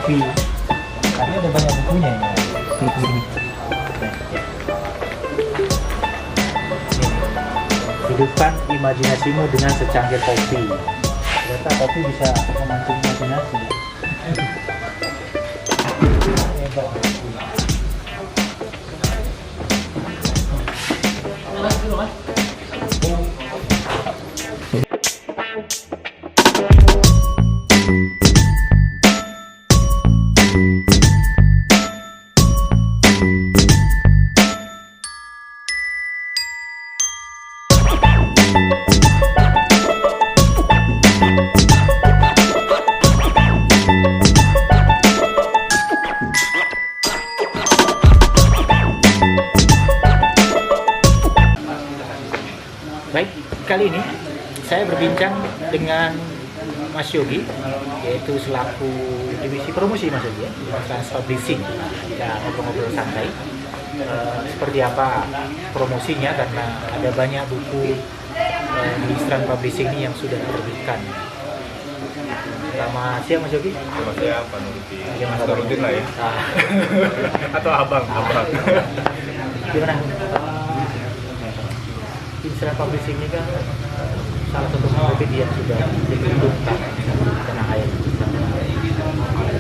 kopi. Karena ada banyak bukunya ya. Hidupkan imajinasimu dengan secangkir kopi. Ternyata kopi bisa memancing imajinasi. Hebat. Baik, kali ini saya berbincang dengan Mas Yogi, yaitu selaku divisi promosi Mas Yogi ya, Trans Publishing. Kita ngobrol-ngobrol santai seperti apa promosinya, karena ada banyak buku di Trans Publishing ini yang sudah diterbitkan. Selamat siang Mas Yogi. Selamat siang Pak Nuruddin. Gimana Mas Nuruddin lah ya. Atau abang. Gimana? Trans Publishing ini kan salah satu penerbit yang sudah dihidupkan di tanah air.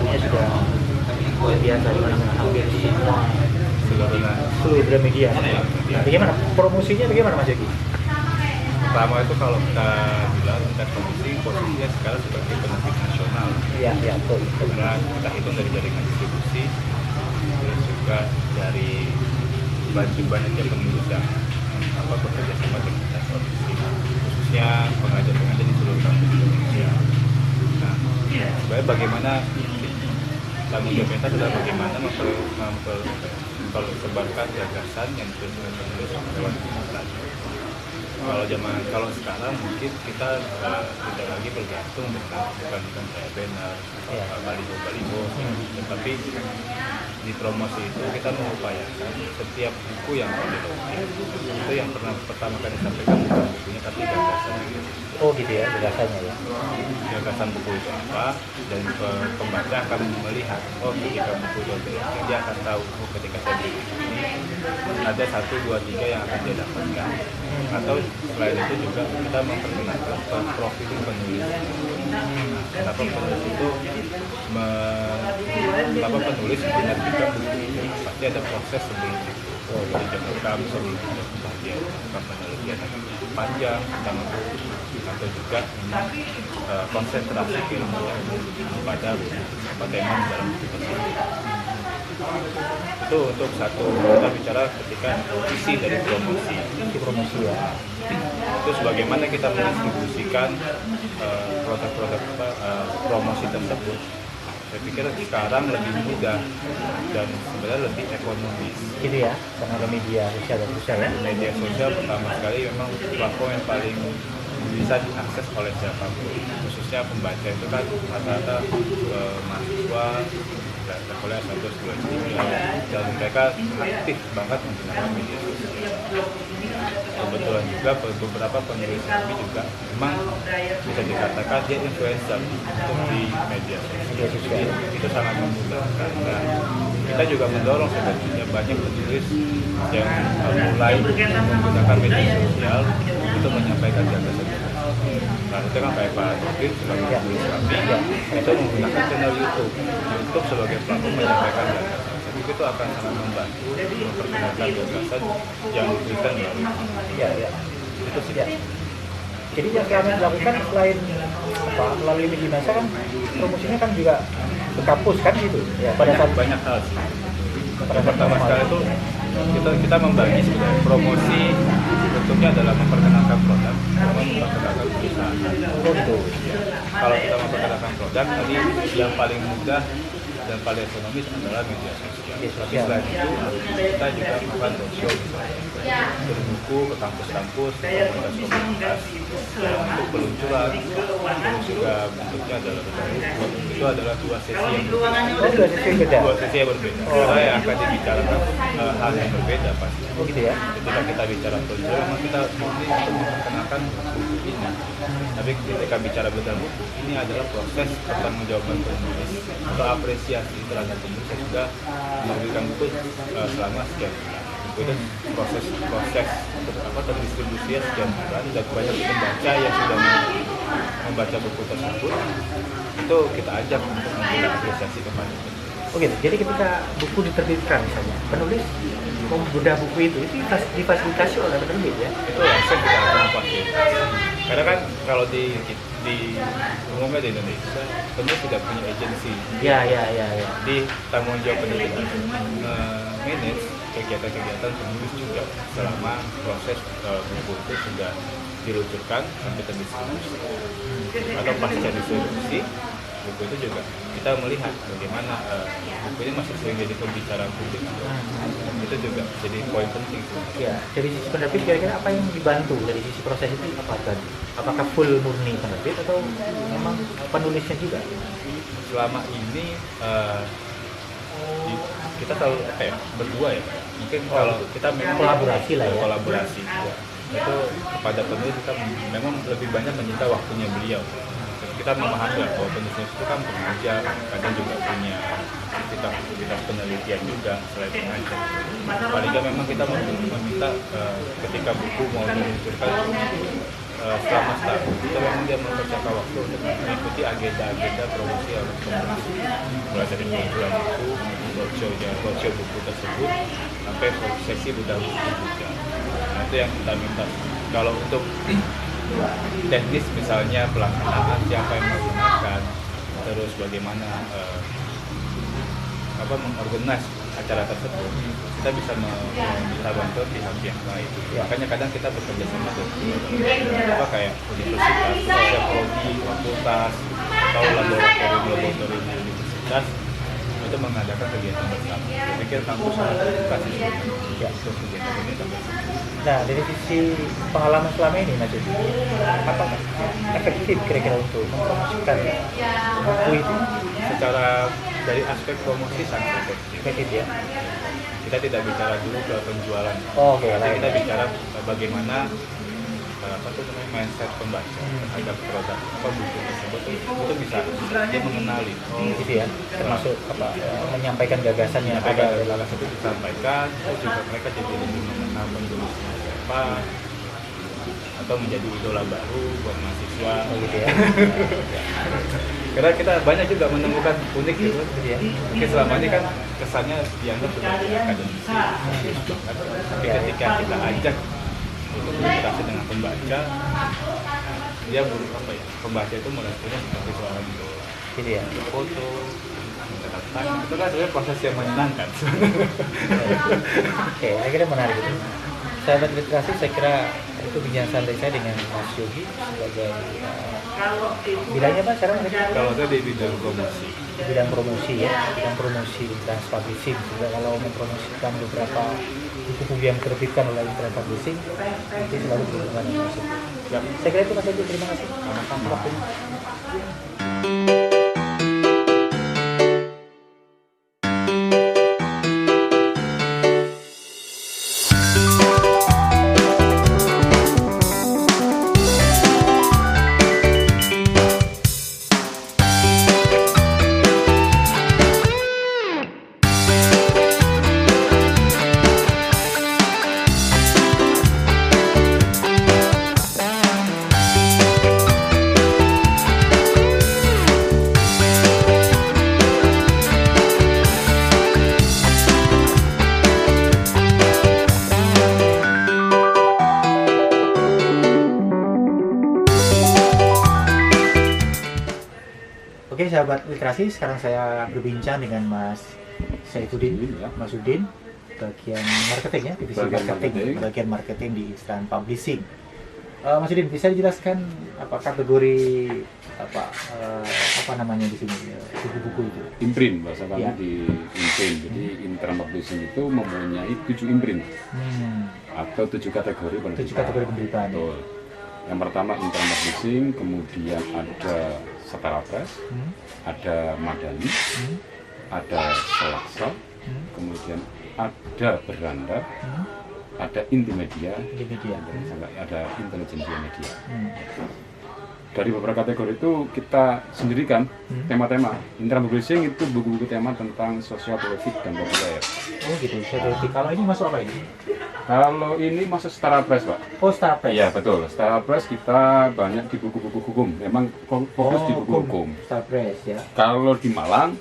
Ini sudah luar biasa, di mana hampir semua seluruh Gramedia. Nah, bagaimana promosinya, bagaimana Mas Yogi? Pertama itu kalau kita bilang Trans Publishing posisinya sekarang sebagai penerbit nasional. Iya, betul. Karena kita hitung dari jaringan distribusi, terus juga dari banyaknya penulis yang bekerja sama dengan Trans Publishing, khususnya pengajar-pengajar di seluruh kampus Indonesia. Nah, sebenarnya bagaimana tanggung jawab kita adalah bagaimana mempersebarkan gagasan yang dituliskan penulis lewat internet. Kalau sekarang mungkin kita tidak lagi bergantung dengan kayak banner, baliho, tetapi di promosi itu kita mengupayakan setiap buku yang diterbitkan itu yang pertama kali disampaikan bukan bukunya tapi gagasan. Oh gitu ya, gagasannya ya. Gagasan buku itu apa, dan pembaca akan melihat, oh ketika buku itu diterbitkan dia akan tahu, oh ketika saya beli ini ada 1, 2, 3 yang akan dia dapatkan. Atau selain itu juga kita memperkenalkan profil penulis. Kenapa penulis itu menerbitkan buku ini, pasti ada proses sebelum itu. Jadi rekam sebelum dia melakukan penelitian yang panjang tentang buku, atau juga konsentrasi ilmunya pada tema di dalam buku tersebut. Itu untuk satu, kita bicara ketika isi dari promosi ya. Terus bagaimana kita mendistribusikan produk-produk promosi tersebut. Saya pikir sekarang lebih mudah dan sebenarnya lebih ekonomis. Gitu ya, karena ada media sosial ya. Media sosial pertama sekali memang platform yang paling bisa diakses oleh siapapun, khususnya pembaca itu kan rata-rata mahasiswa kuliah 1, 2, 3, dan mereka aktif banget menggunakan media sosial. Kebetulan juga beberapa penulis kami juga memang bisa dikatakan dia influencer untuk di media sosial. Jadi itu sangat memudahkan. Nah, kita juga mendorong sebenarnya banyak penulis yang mulai menggunakan media sosial untuk menyampaikan gagasan. Nah, itu kan kayak Pak Nuruddin sebagai penulis kami itu menggunakan channel YouTube sebagai platform menyampaikan gagasan. Jadi itu akan sangat membantu memperkenalkan gagasan yang diberikan melalui itu sih. Ya. Jadi yang kami lakukan selain melalui media massa kan promosinya kan juga ke kampus kan gitu ya, pada saat banyak hal sih. Pertama sekali itu kita membagi sebenarnya promosi bentuknya adalah memperkenalkan produk, memperkenalkan perusahaan. Kalau kita memperkenalkan produk, tadi yang paling mudah dan paling ekonomis adalah media sosial. Tapi selain itu kita juga melakukan roadshow, berbuku ke kampus-kampus, komunitas untuk peluncuran. Terus juga bentuknya adalah itu adalah dua sesi yang berbeda. Karena yang akan dibicarakan hal yang berbeda pasti. Gitu ya. Ketika kita bicara peluncuran, memang kita murni untuk memperkenalkan buku ini. Tapi ketika bicara bedah buku, ini adalah proses pertanggungjawaban penulis atau apresiasi apresiasi terhadap penulis yang sudah menerbitkan buku selama sekian bulan. Buku itu proses terdistribusi sekian bulan dan banyak pembaca yang sudah membaca buku tersebut, itu kita ajak untuk memberikan apresiasi kepada penulis. Oh gitu. Jadi ketika buku diterbitkan misalnya, penulis membedah buku itu difasilitasi oleh penerbit ya. Itu langsung kita akan fasilitasi. Karena kan kalau di umumnya di Indonesia, penulis tidak punya agensi. Ya. Di tanggung jawab penerbit manage kegiatan-kegiatan penulis juga selama proses buku itu sudah diluncurkan sampai terdistribusi atau pasca distribusi. Buku itu juga kita melihat bagaimana buku ini masih sering jadi pembicaraan publik. Itu juga jadi poin penting. Ya, dari sisi penerbit kira-kira apa yang dibantu dari sisi proses itu apa tadi? Apakah full murni penerbit atau memang penulisnya juga? Selama ini kita selalu berdua ya. Mungkin kalau kita memang kolaborasi lah ya. Kolaborasi. Itu kepada penulis kita memang lebih banyak menyita waktunya beliau. Kita memahami bahwa penulis itu kan pengajar, kadang juga punya aktivitas penelitian juga selain pengajar. Paling nggak memang kita meminta ketika buku mau diluncurkan selama setahun, kita memang dia mempersiapkan waktu untuk mengikuti agenda promosi yang penulis, mulai dari pengumpulan buku, roadshow buku tersebut, sampai sesi bedah buku juga. Nah, itu yang kita minta. Kalau untuk teknis misalnya pelaksanaan siapa yang menggunakan, terus bagaimana mengorganize acara tersebut, kita bisa meminta bantuan pihak-pihak lain. Makanya kadang kita bekerja sama dengan kayak universitas, atau prodi, fakultas, atau laboratorium universitas itu mengadakan kegiatan bersama. Saya pikir kampus harus edukasi untuk kegiatan-kegiatan bersama. Nah, dari sisi pengalaman selama ini, Mas Yudi, apakah efektif kira-kira untuk mempromosikan buku itu? Secara dari aspek promosi sangat efektif ya. Kita tidak bicara dulu ke penjualan. Oke. Kita bicara bagaimana mindset pembaca terhadap produk buku tersebut itu bisa dia mengenali. Gitu ya. Termasuk menyampaikan gagasannya ada dalam itu disampaikan, terus juga mereka jadi lebih mengenal penulisnya siapa atau menjadi idola baru buat mahasiswa. Gitu ya. Karena kita banyak juga menemukan unik gitu ya. Mungkin selama ini kan kesannya dianggap sebagai akademisi, tapi ketika kita ajak untuk berinteraksi dengan pembaca, dia pembaca itu meresponsnya seperti seorang idola. Gitu ya. Foto, mencetak tangan, itu kan sebenarnya proses yang menyenangkan. Oke, akhirnya menarik itu. Sahabat literasi, saya kira itu bincang santai saya dengan Mas Yogi sebagai bidangnya apa sekarang? Kalau saya di bidang promosi. Bidang promosi ya, bidang promosi trans publishing. Juga kalau mempromosikan beberapa buku-buku yang diterbitkan oleh trans publishing, itu selalu berhubungan dengan itu. Saya kira itu Mas Yogi, terima kasih. Sama-sama. Oke sahabat literasi, sekarang saya berbincang dengan Mas Saifuddin, Mas Udin, bagian marketing ya, divisi bagian marketing di Instan Publishing. Mas Udin, bisa dijelaskan apa kategori apa namanya di sini buku-buku itu? Imprint, bahasa kami di imprint. Jadi Instan Publishing itu mempunyai 7 imprint atau 7 kategori penerbitan. 7 kategori penerbitan. Betul. Yang pertama Instan Publishing, kemudian ada Setara Press, ada Madani, ada Selaksa, kemudian ada Beranda, ada Intimedia, ada Intelijensia Media. dari beberapa kategori itu kita sendirikan tema-tema. Intra Publishing itu buku-buku tema tentang sosial politik dan populer. Oh gitu, politik. Kalau ini masuk apa ini? Kalau ini masuk Setara Press, Pak. Oh, Setara Press. Iya betul, Setara Press kita banyak di buku-buku hukum. Memang fokus di buku hukum. Setara Press ya. Kalau di Malang,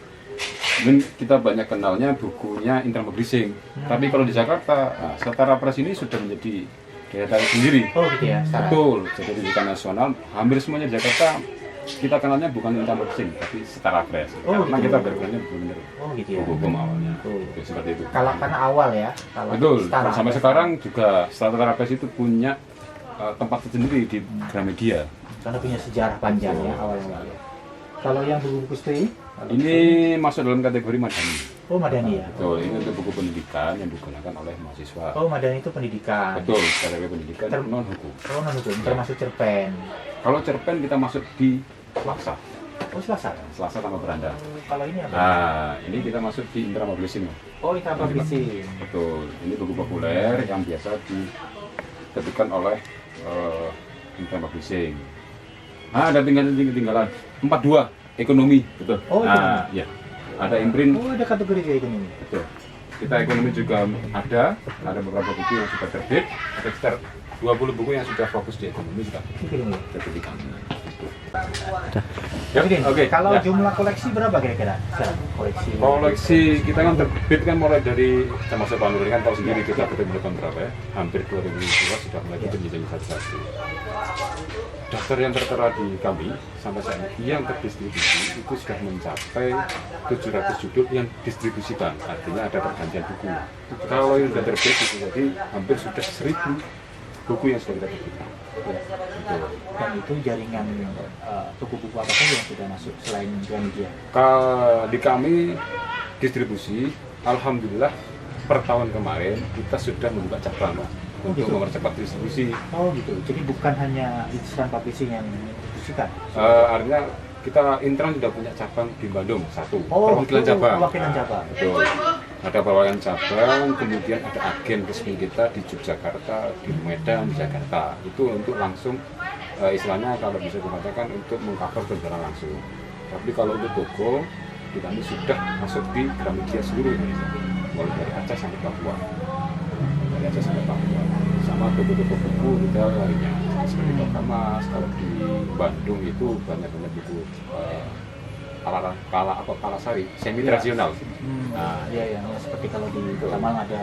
mungkin kita banyak kenalnya bukunya Intra Publishing. Tapi kalau di Jakarta, Setara Press ini sudah menjadi daya tarik sendiri. Oh gitu ya. Betul, jadi rujukan nasional. Hampir semuanya di Jakarta kita kenalnya bukan Intra Publishing, tapi Setara Press. Karena gitu. kita berkenalnya benar Gitu ya. buku hukum awalnya. Betul. Seperti itu. Kalau karena awal ya. Kalau Betul. Setara Sampai Press. sekarang juga Setara Press itu punya tempat tersendiri di Gramedia. Karena punya sejarah panjang ya awal-awal. Kalau yang buku-buku studi? Ini masuk dalam kategori madani. Oh, madani ya. Betul, ini untuk buku pendidikan yang digunakan oleh mahasiswa. Oh, madani itu pendidikan. Betul, kategori pendidikan non hukum. Oh, non hukum, termasuk cerpen. Kalau cerpen kita masuk di Selasa. Oh, Selasa. Selasa sama beranda. Kalau ini apa? Nah, ini kita masuk di Intra Publishing. Oh, Intra Publishing. Betul, ini buku populer yang biasa diterbitkan oleh Intra Publishing. Ada tinggalan 42 ekonomi, betul. Oh, nah, ya. Ada imprint. Oh, ada kategori kayak ekonomi. Betul. Kita ekonomi juga ada beberapa buku yang sudah terbit, ada sekitar 20 buku yang sudah fokus di ekonomi sudah terbit di kami. Oke. Kalau ya. jumlah koleksi berapa kira-kira? Koleksi. Koleksi kita kan terbit kan mulai dari termasuk Pak Nurul kan tahu sendiri kita terbit berapa ya? Hampir 2002 sudah mulai terbit jadi satu-satu. Daftar yang tertera di kami sampai saat ini yang terdistribusi itu sudah mencapai 700 judul yang distribusikan, artinya ada pergantian buku. Kalau yang sudah terbit itu jadi hampir sudah 1000 buku yang sudah kita terbitkan. Dan itu jaringan toko buku apa saja yang sudah masuk selain Gramedia? Di kami distribusi, alhamdulillah per tahun kemarin kita sudah membuka cabang untuk mempercepat distribusi. Oh gitu, jadi bukan hanya Intra Publishing yang distribusikan? Artinya kita Intra sudah punya cabang di Bandung satu, perwakilan cabang. Perwakilan cabang. Betul. Ada perwakilan cabang, kemudian ada agen resmi kita di Yogyakarta, di Medan, di Jakarta. Itu untuk langsung istilahnya kalau bisa dikatakan untuk mengcover berjalan langsung. Tapi kalau untuk toko, kami sudah masuk di Gramedia seluruh Indonesia, mulai dari Aceh sampai Papua. Dari Aceh sampai Papua. Sama toko-toko buku retail lainnya, seperti Kota Mas. Kalau di Bandung itu banyak buku Kalasari, semi tradisional. Nah, iya seperti kalau di Kota Malang ada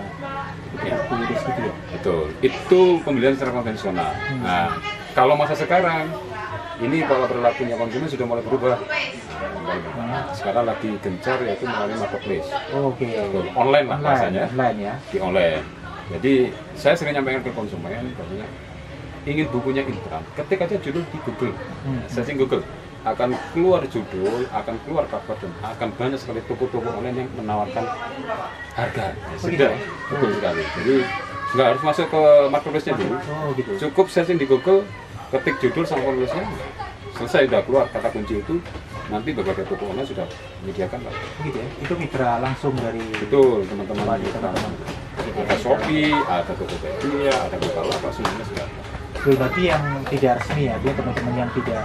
buku gitu ya. Betul. Itu pembelian secara konvensional. Nah, kalau masa sekarang ini pola perilakunya konsumen sudah mulai berubah. Sekarang lagi gencar yaitu melalui marketplace. Oke. Online lah rasanya. Online ya. Di online. Jadi saya sering nyampaikan ke konsumen katanya ingin bukunya Intra, ketik aja judul di Google. Searching Google akan keluar judul, akan keluar cover dan akan banyak sekali toko-toko online yang menawarkan harga. Sudah, betul sekali. Jadi nggak harus masuk ke marketplace-nya dulu. Gitu. Cukup searching di Google, ketik judul sama penulisnya, selesai sudah keluar kata kunci itu. Nanti berbagai toko online sudah menyediakan lah. Gitu ya. Itu mitra langsung dari. Betul, teman-teman mitra. Ada Shopee, ada Tokopedia, ada Bukalapak, semuanya sudah ada. Berarti yang tidak resmi ya, dia teman-teman yang tidak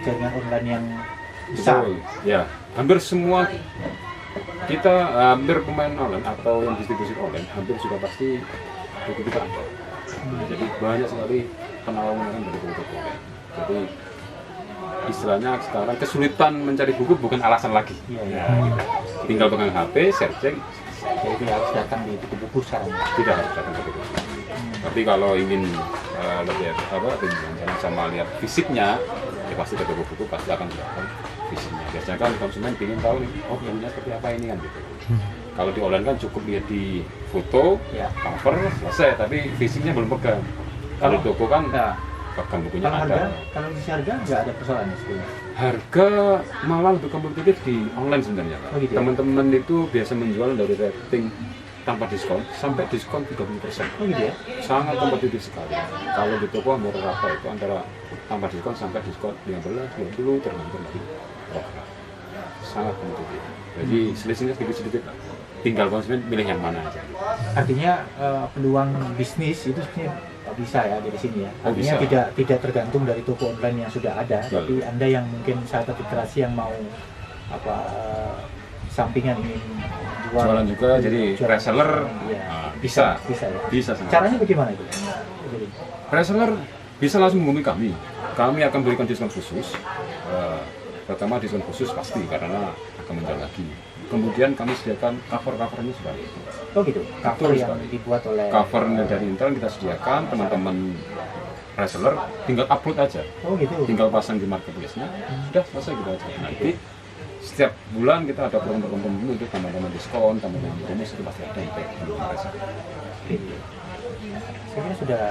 jaringan online yang besar. Betul. Ya, hampir semua kita hampir pemain online atau yang distribusi online hampir sudah pasti buku kita ada. Jadi banyak sekali penawaran dari buku online. Jadi istilahnya sekarang kesulitan mencari buku bukan alasan lagi. Iya. Gitu. Tinggal pegang HP, searching. Jadi harus datang di buku-buku sekarang. Tidak harus datang ke buku. Tapi kalau ingin lebih sama lihat fisiknya, ya pasti ke toko buku pasti akan datang fisiknya. Biasanya kan konsumen ingin tahu nih, oh bukunya seperti apa ini kan gitu. Kalau di online kan cukup lihat di foto, cover, selesai. Tapi fisiknya belum pegang. Kalau di toko kan pegang bukunya ada. Kalau di harga nggak ada persoalan sebetulnya. Harga malah lebih kompetitif di online sebenarnya. Gitu ya? Teman-teman itu biasa menjual dari rating tanpa diskon sampai diskon 30%. Gitu ya? Sangat kompetitif sekali. Kalau di toko hampir rata itu antara tanpa diskon sampai diskon 15, 20 tergantung dari program. Sangat kompetitif. Jadi selisihnya sedikit-sedikit. Tinggal konsumen milih yang mana aja. Artinya peluang bisnis itu sebenarnya bisa ya dari sini ya. Oh, Artinya bisa. tidak tergantung dari toko online yang sudah ada, Betul. tapi Anda yang mungkin sahabat literasi yang mau apa sampingan ingin Jualan juga, jadi jualan reseller, ya, bisa. bisa ya. Bisa sangat. Caranya bagaimana itu? Jadi, Reseller bisa langsung menghubungi kami. Kami akan berikan diskon khusus. Pertama diskon khusus pasti karena akan menjual lagi. Kemudian kami sediakan cover-covernya juga. oh gitu, cover Betul yang sekali. dibuat oleh Covernya dari Intel kita sediakan, teman-teman reseller tinggal upload aja. oh gitu. Tinggal pasang di marketplace-nya, sudah selesai gitu aja. Nanti setiap bulan kita ada program-program tertentu untuk teman-teman diskon, teman-teman bonus itu pasti ada untuk teman-teman reseller. Oke. Saya kira sudah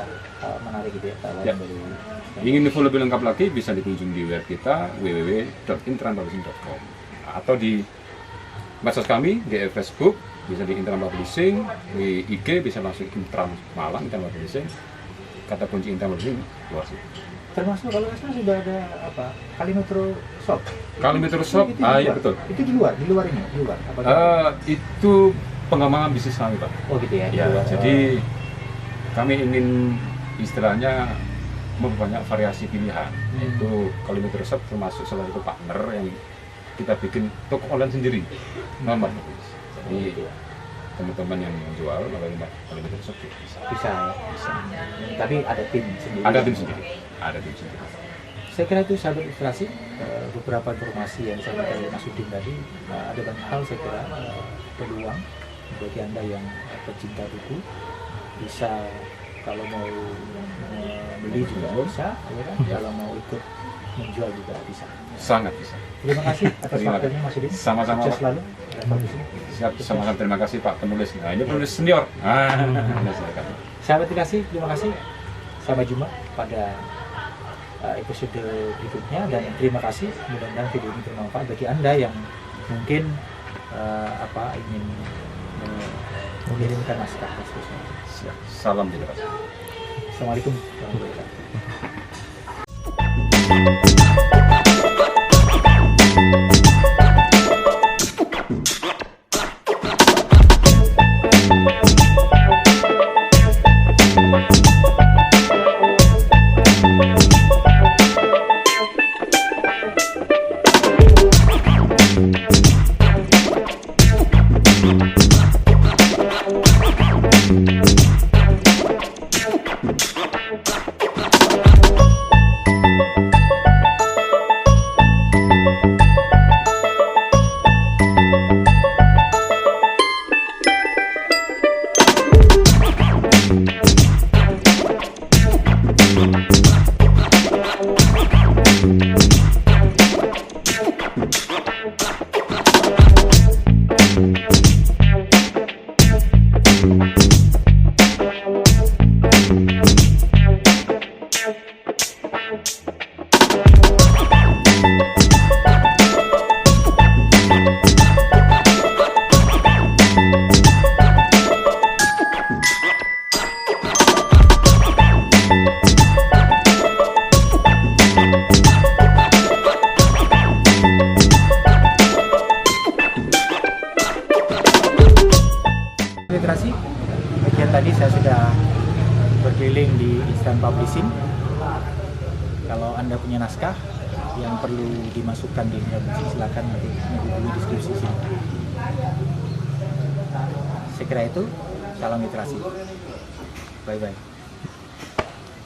menarik gitu ya, tawaran Ya. dari Ingin info lebih lengkap lagi bisa dikunjungi di web kita www.internpublishing.com atau di medsos kami di Facebook bisa di Intern Publishing, di IG bisa langsung Intern Malang, Intern Publishing, kata kunci Intern Publishing luar sih. termasuk kalau nggak salah sudah ada apa Kalimetro Shop. Kalimetro Shop, Itu di iya luar. betul. Itu di luar ini, di luar. Apa Itu pengembangan bisnis kami Pak. oh gitu ya. di Ya, luar. jadi kami ingin istilahnya memperbanyak variasi pilihan. Yaitu Kalimetro Shop termasuk salah satu partner yang kita bikin toko online sendiri, non marketplace. Jadi teman-teman yang menjual melalui Kalimetro Shop juga bisa. bisa ya. Bisa. Tapi ada tim sendiri. Ada tim sendiri. Ada tim sendiri. Saya kira itu sahabat ilustrasi beberapa informasi yang disampaikan oleh Mas Udin tadi ada banyak hal saya kira peluang bagi Anda yang pecinta buku bisa kalau mau beli juga bisa, ya kan? Kalau mau ikut menjual juga bisa. Sangat bisa. Terima kasih atas Terima waktunya Mas Udin. Sama-sama, Sukses Pak. selalu. Revolusi. Siap, sama-sama terima kasih Pak penulis. Nah, ini penulis senior. Silakan. Sahabat literasi, terima kasih. Sampai jumpa pada episode berikutnya dan terima kasih. Mudah-mudahan video ini bermanfaat bagi Anda yang mungkin ingin mengirimkan naskah dan seterusnya. Siap. Salam literasi. Assalamualaikum warahmatullahi wabarakatuh. Literasi, bagian tadi saya sudah berkeliling di Instant Publishing. Kalau Anda punya naskah yang perlu dimasukkan di Instant Publishing, silakan nanti menghubungi deskripsi sini. Saya kira itu, salam literasi. Bye-bye.